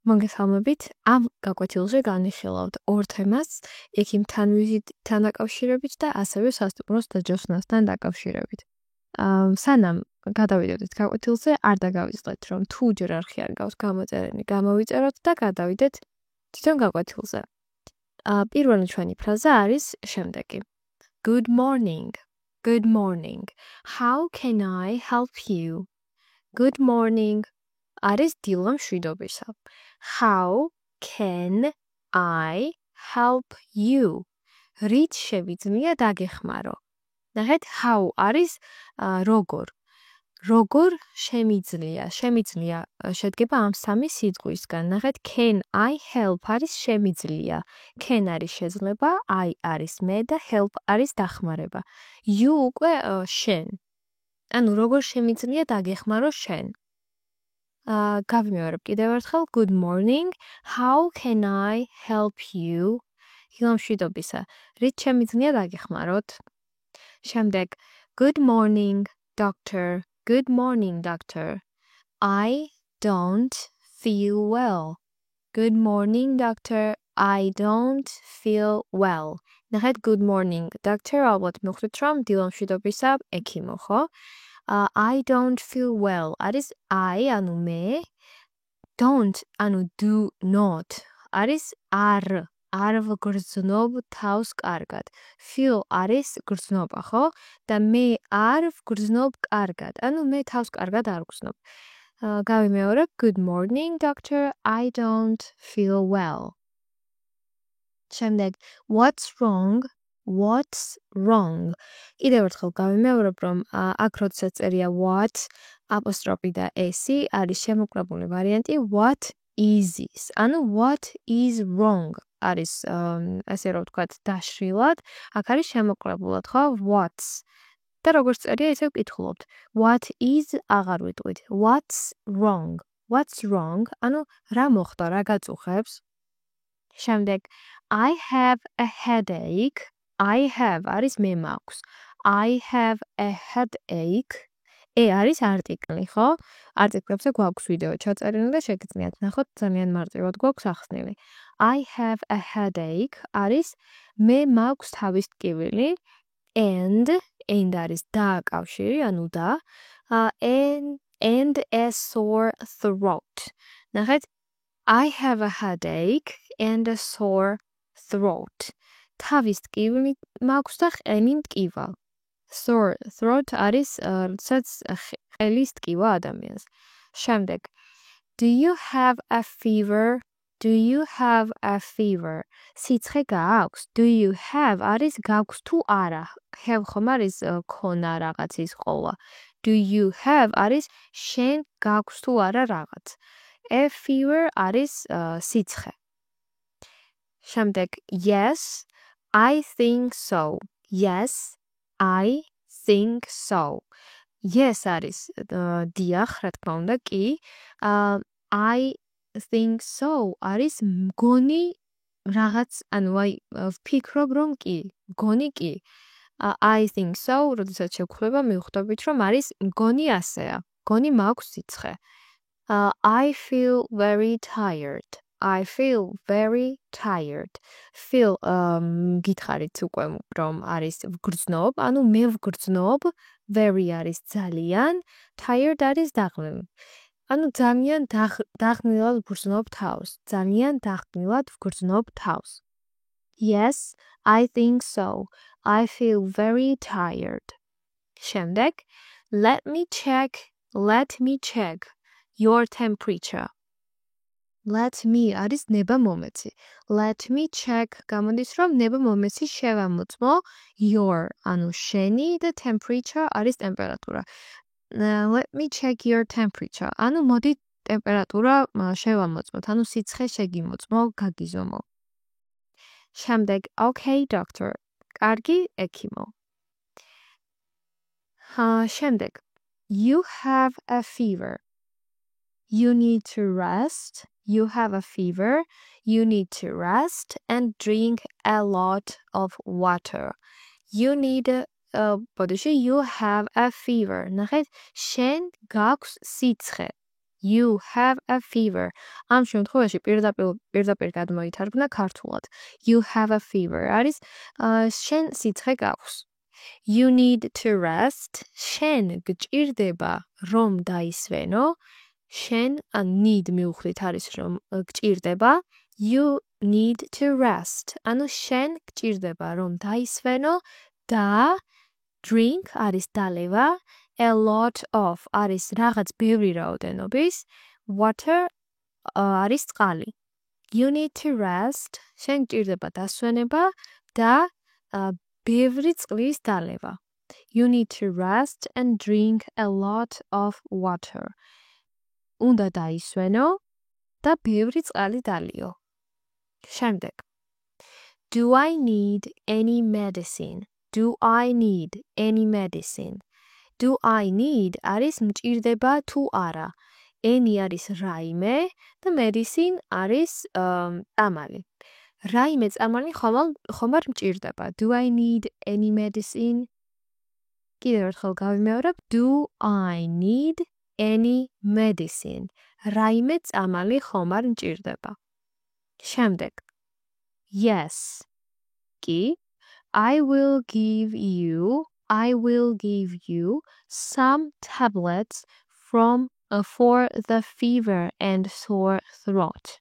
მოგესალმებით. ამ გაკვეთილზე განვიხილავთ ორ თემას, ექიმთან ვიზიტთან დაკავშირებით და ასევე სასტუმროს დაჯავშნასთან დაკავშირებით. სანამ გადავიდოდეთ გაკვეთილზე, არ დაგავიწყდეთ, რომ თუ ჯერ არ ხიარგავს გამოწერენი, გამოვიწეროთ და გადავიდეთ თვითონ გაკვეთილზე. პირველი ჩვენი ფრაზა არის შემდეგი. Good morning. Good morning. How can I help you? Good morning. არის დილა მშვიდობისა. How can I help you? რით შევიძლია დაგეხმარო? ნახეთ, how არის როგორ. როგორ შემიძლია შედგება ამ სამი სიტყვისგან. ნახეთ, can I help არის შემიძლია. Can არის შეძლება, I არის მე და help არის დახმარება. You უკვე შენ. ანუ როგორ შემიძლია დაგეხმარო შენ? გავიმეორებ კიდევ ერთხელ. Good morning. How can I help you? დილა მშვიდობისა. რით შემიძლია დაგეხმაროთ? შემდეგ. Good morning, doctor. Good morning, doctor. I don't feel well. Good morning, doctor. I don't feel well. ნახეთ, good morning, doctor. ალბათ მივხვდით, რომ დილა მშვიდობისა ექიმო, ხო? I don't feel well. არის I, ანუ მე. Don't, ანუ do not. არის არ. არ ვგრძნობ თავს კარგად. Feel არის გრძნობა, ხო? და მე არ ვგრძნობ კარგად. ანუ მე თავს კარგად არ ვგრძნობ. გავიმეორებ. Good morning, doctor. I don't feel well. შემდეგ. What's wrong? What's wrong? კიდევ ერთხელ გავიმეორებ, რომ აქ როდესაც წერია what, apostrophe და s არის შემოკრებული ვარიანტი what is. ანუ what is wrong არის ასე რომ ვთქვათ დაშრილად, აქ არის შემოკრებულად, ხო? What's. და როგორც წერია, ისე ვკითხულობთ. What is აღარ ვიტყვით. What's wrong? What's wrong? ანუ რა მოხდა, რა გაწუხებს? შემდეგ. I have a headache. I have არის მე მაქვს. I have a headache. არის არტიკლი, ხო? არტიკლებზე გვაქვს ვიდეო ჩაწერილი და შეგიძლიათ ნახოთ, ძალიან მარტივად გვაქვს ახსნილი. I have a headache არის მე მაქვს თავის ტკივილი and არის დააკავშირი, ანუ და and a sore throat. ნახეთ, I have a headache and a sore throat. თავის ტკივილი მაქვს და ყელი მტკივა. Sore throat არის როდესაც ყელის ტკივა ადამიანს. შემდეგ. Do you have a fever? Do you have a fever? სიცხე გააქვს? Do you have არის გაქვს თუ არა? Have ხომ არის ქონა რაღაცის ყოლა. Do you have არის შენ გაქვს თუ არა რაღაც. A fever არის სიცხე. შემდეგ. Yes, I think so. Yes, I think so. Yes არის დიახ, რა თქმა უნდა, კი. I think so არის მგონი რაღაც, ანუ აი ვფიქრობ რომ კი, მგონი კი. I think so, როდესაც შევხვდება, მივხვდებით რომ არის მგონი ასეა. მგონი მაქვს სიცხე. I feel very tired. I feel very tired. Feel გითხარით უკვე რომ არის ვგრძნობ, ანუ მე ვგრძნობ, very არის ძალიან, tired არის დაღლილი. ანუ ძალიან დაღლილად ვგრძნობ თავს. ძალიან დაღლილად ვგრძნობ თავს. Yes, I think so. I feel very tired. შემდეგ. Let me check your temperature. Let me არის ნება მომეცი. Let me check გამოდის რომ ნება მომეცი შევამოწმო your, ანუ შენი და temperature არის ტემპერატურა. Let me check your temperature. ანუ მოდი ტემპერატურა შევამოწმოთ, ანუ სიცხე შეგიმოწმო, გაგიზომო. შემდეგ. Okay, doctor. კარგი ექიმო. შემდეგ. You have a fever. You need to rest. You have a fever. You need to rest and drink a lot of water. You need you have a fever. ნახეთ, შენ გაქვს სიცხე. You have a fever. ამ შემთხვევაში პირდაპირ გადმოითარგმნა ქართულად. You have a fever. არის შენ სიცხე გაქვს. You need to rest. შენ გჭირდება რომ დაისვენო. შენ need მიუხვდით არის რომ გჭირდება. You need to rest. ანუ შენ გჭირდება რომ დაისვენო და drink არის დალევა, a lot of არის რაღაც ბევრი რაოდენობის, water არის წყალი. You need to rest. შენ გჭირდება დასვენება და ბევრი წყლის დალევა. You need to rest and drink a lot of water. უნდა დაისვენო და ბევრი წყალი დალიო. შემდეგ. Do I need any medicine? Do I need any medicine? Do I need არის მჭირდება თუ არა. Any არის რაიმე და medicine არის წამალი. რაიმე წამალი ხომ არ მჭირდება. Do I need any medicine? კიდევ ერთხელ გავიმეორებ. Do I need any medicine? რაიმე წამალი ხომ არ მჭირდება. შემდეგ. Yes. კი. I will give you some tablets for the fever and sore throat.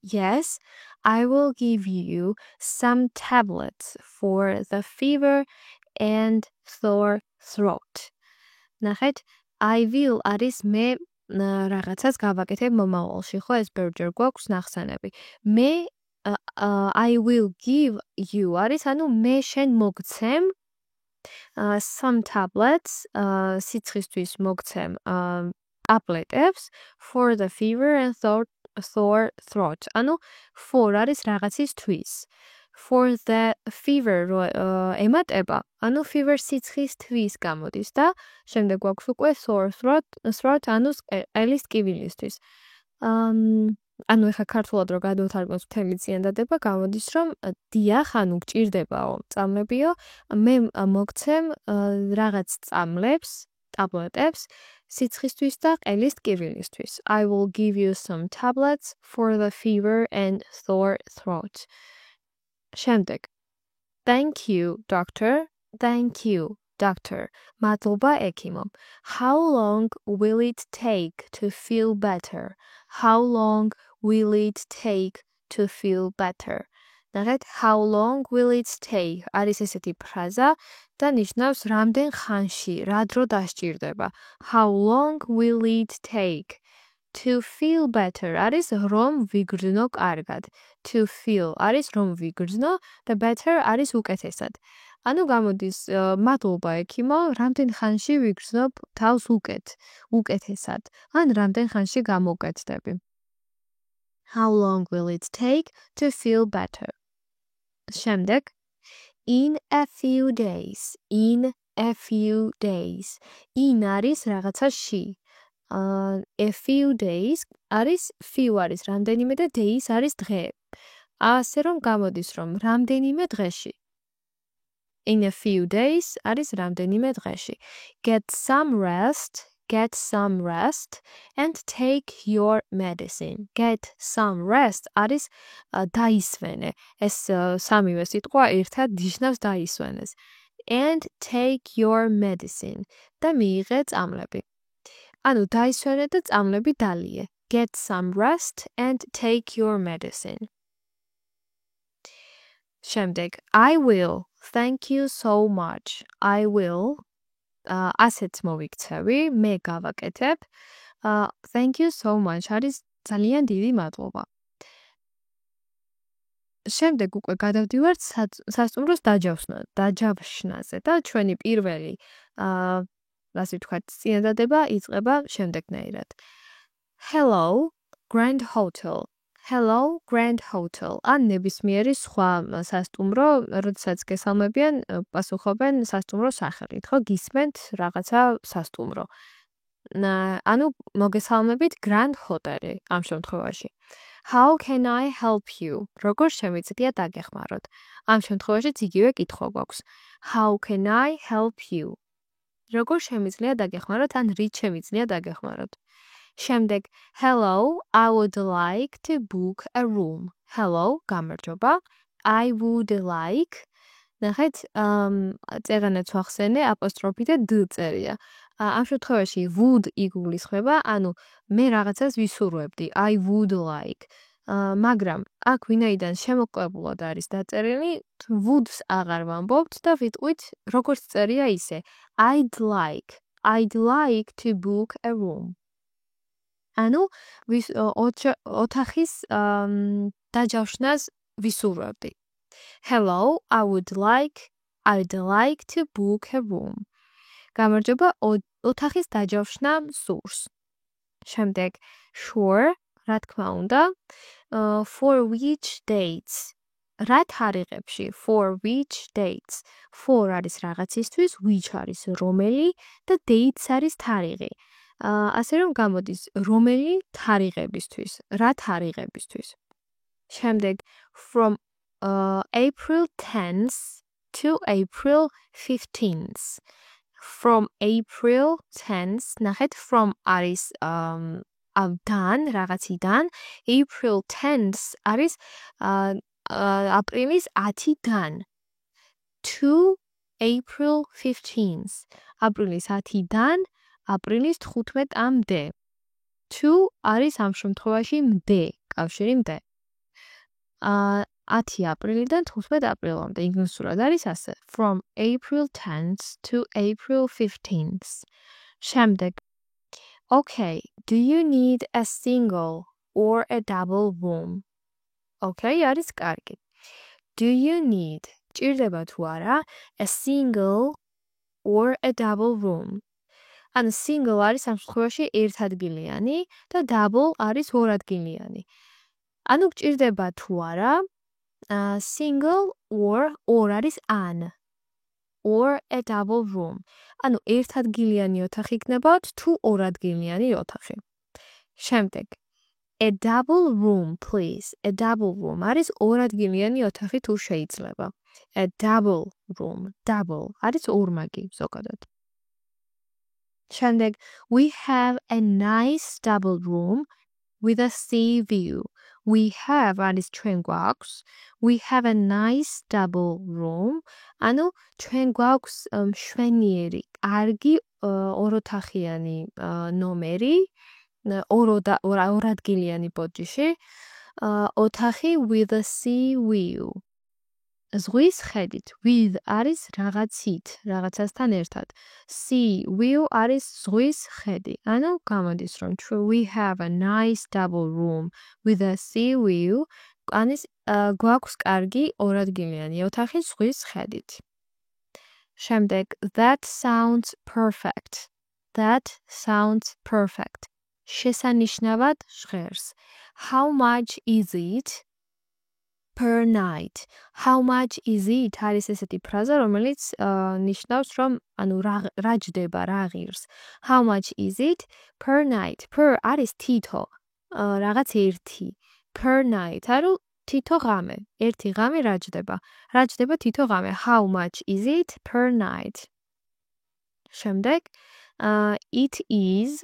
Yes, I will give you some tablets for the fever and sore throat. ნახეთ, I will არის მე რაღაცას გავაკეთებ მომავალში, ხო ეს ბევრჯერ გვაქვს ნახსენები. მე I will give you არის ანუ მე შენ მოგცემ some tablets სიცხისთვის მოგცემ ტაბლეტებს for the fever and sore throat. ანუ for არის რაღაცისთვის. For the fever ემატება, ანუ fever სიცხისთვის გამოდის და შემდეგ გვაქვს უკვე sore throat ანუ ყელის ტკივილისთვის. ანუ ეხა ქართულად რო გადავთარგმნოთ მთელი წინადადება გამოდის რომ დიახ ანუ გჭირდებაო წამლებიო მე მოგცემ რაღაც წამლებს ტაბლეტებს სიცხისთვის და ყელის ტკივილისთვის. I will give you some tablets for the fever and sore throat. შემდეგ. Thank you, doctor. Thank you, doctor. მადლობა ექიმო. How long will it take to feel better? How long will it take to feel better? ნახეთ, how long will it take? არის ესეთი ფრაზა და ნიშნავს რამდენ ხანში, რა დრო დასჭირდება. How long will it take to feel better? არის რომ ვიგრძნო კარგად. To feel არის რომ ვიგრძნო და better არის უკეთესად. ანუ გამოდის მადლობა ექიმო, რამდენ ხანში ვიგრძნობ თავს უკეთესად. ან რამდენ ხანში გამოვკეთდები. How long will it take to feel better? შემდეგ. In a few days. In a few days. In არის რაღაცაში. A few days არის few არის რამდენიმე და days არის დღე. ასე რომ გამოდის რომ რამდენიმე დღეში. In a few days არის რამდენიმე დღეში. Get some rest and take your medicine. Get some rest არის დაისვენე. ეს სამივე სიტყვა ერთად ნიშნავს დაისვენეს. And take your medicine. და მიიღე წამლები. ანუ დაისვენე და წამლები დალიე. Get some rest and take your medicine. შემდეგ. I will. Thank you so much. I will. ასეც მოვიქცევი, მე გავაკეთებ. Thank you so much. არის ძალიან დიდი მადლობა. შემდეგ უკვე გადავდივართ სასტუმროს დაჯავშნაზე და ჩვენი პირველი ასე ვთქვათ, წინადადება იწყება შემდეგნაირად. Hello, Grand Hotel. Hello, Grand Hotel. ან ნებისმიერი სხვა სასტუმრო, როდესაც გესალმებიან, პასუხობენ სასტუმრო სახელით, ხო, გისმენთ რაღაცა სასტუმრო. ანუ მოგესალმებით Grand Hotel-ი ამ შემთხვევაში. How can I help you? როგორ შემიძლია დაგეხმაროთ? ამ შემთხვევაშიც იგივე კითხვა გვაქვს. How can I help you? როგორ შემიძლია დაგეხმაროთ ან რით შემიძლია დაგეხმაროთ? შემდეგ hello, I would like to book a room. Hello, გამარჯობა. I would like ნახეთ, წერანაც ვახსენე, აპოსტროფი და d წერია. ამ შემთხვევაში would იგულისხმება, ანუ მე რაღაცას ვისურვებდი. I would like. მაგრამ აქ ვინაიდან შემოკლებულად არის დაწერილი, would-ს აღარ ვამბობთ და ვიტყვით როგორც წერია ისე. I'd like to book a room. ანუ ოთახის დაჯავშნას ვისურვებდი. Hello, I'd like to book a room. გამარჯობა, ოთახის დაჯავშნა სურს. შემდეგ sure, რა თქმა უნდა, for which dates? რა თარიღებში? For which dates? For არის რაღაცისთვის, which არის რომელი და dates არის თარიღი. ასე რომ გამოდის რომელი თარიღებისთვის, რა თარიღებისთვის. შემდეგ from April 10th to April 15th. From April 10th, ნახეთ, from არის დან, რაღაციდან, April 10th არის აპრილის 10-დან. To April 15th. აპრილის 10-დან აპრილის 15-მდე. To არის ამ შემთხვევაში მდე, კავშირი მდე. 10 აპრილიდან 15 აპრილამდე ინგლისურად არის ასე. From April 10th to April 15th. შემდეგ. Okay, do you need a single or a double room? Okay, არის კარგი. Do you need ჭირდება თუ არა a single or a double room? ანუ single არის ამ შემთხვევაში ერთადგილიანი და double არის ორადგილიანი. ანუ გჭირდება თუ არა single or არის an or a double room. ანუ ერთადგილიანი ოთახი იქნებათ თუ ორადგილიანი ოთახი. შემდეგ a double room please. A double room არის ორადგილიანი ოთახი თუ შეიძლება. A double room. Double არის ორმაგი ზოგადად. შემდეგ we have a nice double room with a sea view. We have არის ჩვენ გვაქვს. We have a nice double room. ანუ ჩვენ გვაქვს მშვენიერი, კარგი ოროთახიანი ნომერი, ორადგილიანი ბოჯიში, ოთახი with a sea view. ზღვის ხედით. With არის რაღაცით, რაღაცასთან ერთად. Sea view არის ზღვის ხედი. ანუ გამოდის რომ we have a nice double room with a sea view. ანუ გვაქვს კარგი ორადგილიანი ოთახი ზღვის ხედით. შემდეგ that sounds perfect. That sounds perfect. შესანიშნავად ჟღერს. How much is it? Per night. How much is it? არის ესეთი ფრაზა, რომელიც ნიშნავს, რომ ანუ რა ჯდება, რა ღირს. How much is it? Per night. Per არის თითო, რაღაც ერთი. Per night. ანუ თითო ღამე. ერთი ღამე რა ჯდება? რა ჯდება თითო ღამე? How much is it per night? შემდეგ it is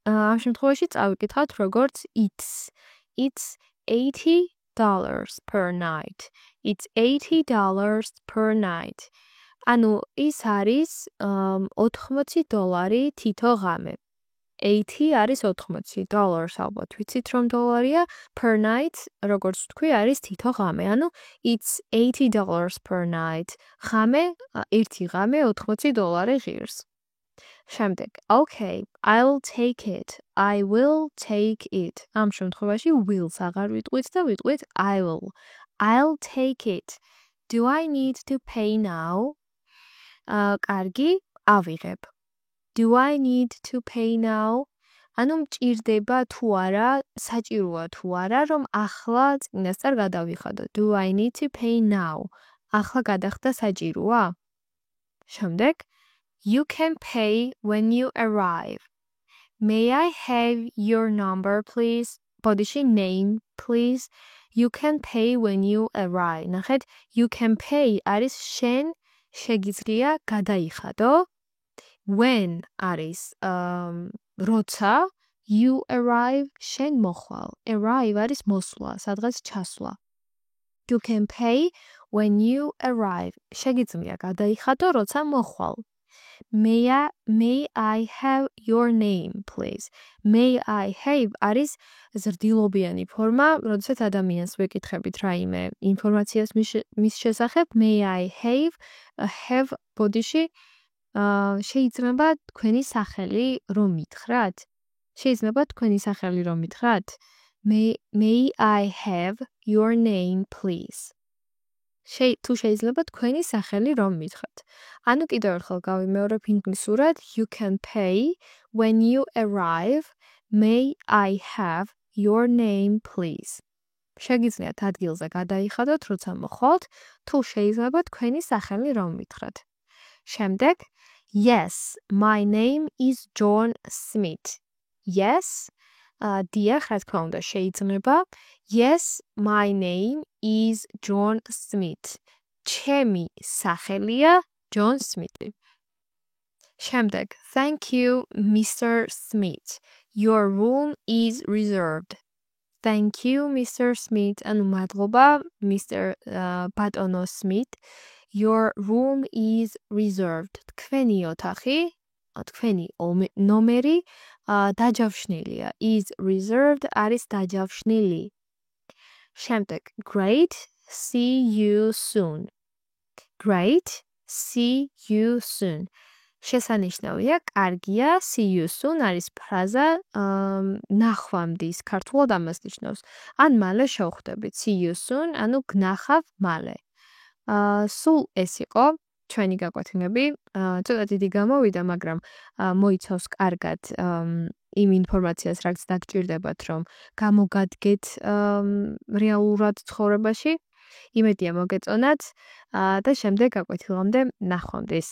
ამ შემთხვევაში წავიკითხავთ როგორც it's. It's $80 per night. It's $80 per night. ანუ ის არის $80 თითო ღამე. 80 არის 80 dollars ალბათ. ვიცით რომ დოლარია per night, როგორც თქვი, არის თითო ღამე. ანუ it's $80 per night. ღამე, ერთი ღამე $80 ღირს. შემდეგ, okay, I'll take it. I will take it. ამ შემთხვევაში will-ს აღარ ვიტყვით და ვიტყვით I will. I'll take it. Do I need to pay now? კარგი, ავიღებ. Do I need to pay now? ანუ მჭირდება თუ არა, საჭიროა თუ არა, რომ ახლა წინასწარ გადავიხადო. Do I need to pay now? ახლა გადახდა საჭიროა? შემდეგ, you can pay when you arrive. May I have your number, please? Bodishi name, please. You can pay when you arrive. ნახეთ, you can pay არის შენ შეგიძლია გადაიხადო. When არის როცა you arrive შენ მოხვალ. Arrive არის მოსვლა, სადღაც ჩასვლა. You can pay when you arrive. შეგიძლია გადაიხადო, როცა მოხვალ. May I have your name, please? May I have არის ზრდილობიანი ფორმა, როდესაც ადამიანს ვეკითხებით რაიმე ინფორმაციას მის შესახებ. May I have ბოდიში შეიძლება თქვენი სახელი რომ მითხრათ? შეიძლება თქვენი სახელი რომ მითხრათ? May I have your name, please? თუ შეიძლება თქვენი სახელი რომ მითხრათ. ანუ კიდევ ერთხელ გავიმეორებ ინგლისურად. You can pay when you arrive. May I have your name, please? შეგიძლიათ ადგილზე გადაიხადოთ, როცა მოხვალთ, თუ შეიძლება თქვენი სახელი რომ მითხრათ. შემდეგ Yes, my name is John Smith. Yes, დიახ, რა თქმა უნდა, შეიძლება. Yes, my name is John Smith. ჩემი სახელია John Smith. შემდეგ Thank you, Mr. Smith. Your room is reserved. Thank you, Mr. Smith. ანუ მადლობა, Mr. ბატონო Smith. Your room is reserved. თქვენი ოთახი, თქვენი ნომერი დაჯავშნილია. Is reserved არის დაჯავშნილი. შემდეგ Great, see you soon. Great, see you soon. შესანიშნავია, კარგია, see you soon არის ფრაზა ნახვამდის, ქართულად ამას ნიშნავს. ან მალე შევხვდებით. See you soon, ანუ გნახავ მალე. სულ ეს იყო ჩვენი გაკვეთილები. ცოტა დიდი გამოვიდა, მაგრამ მოიცავს კარგად იმ ინფორმაციას, რაც დაგჭირდებათ, რომ გამოგადგეთ რეალურად ცხოვრებაში. იმედია მოგეწონათ და შემდეგ გაკვეთილამდე ნახვამდის.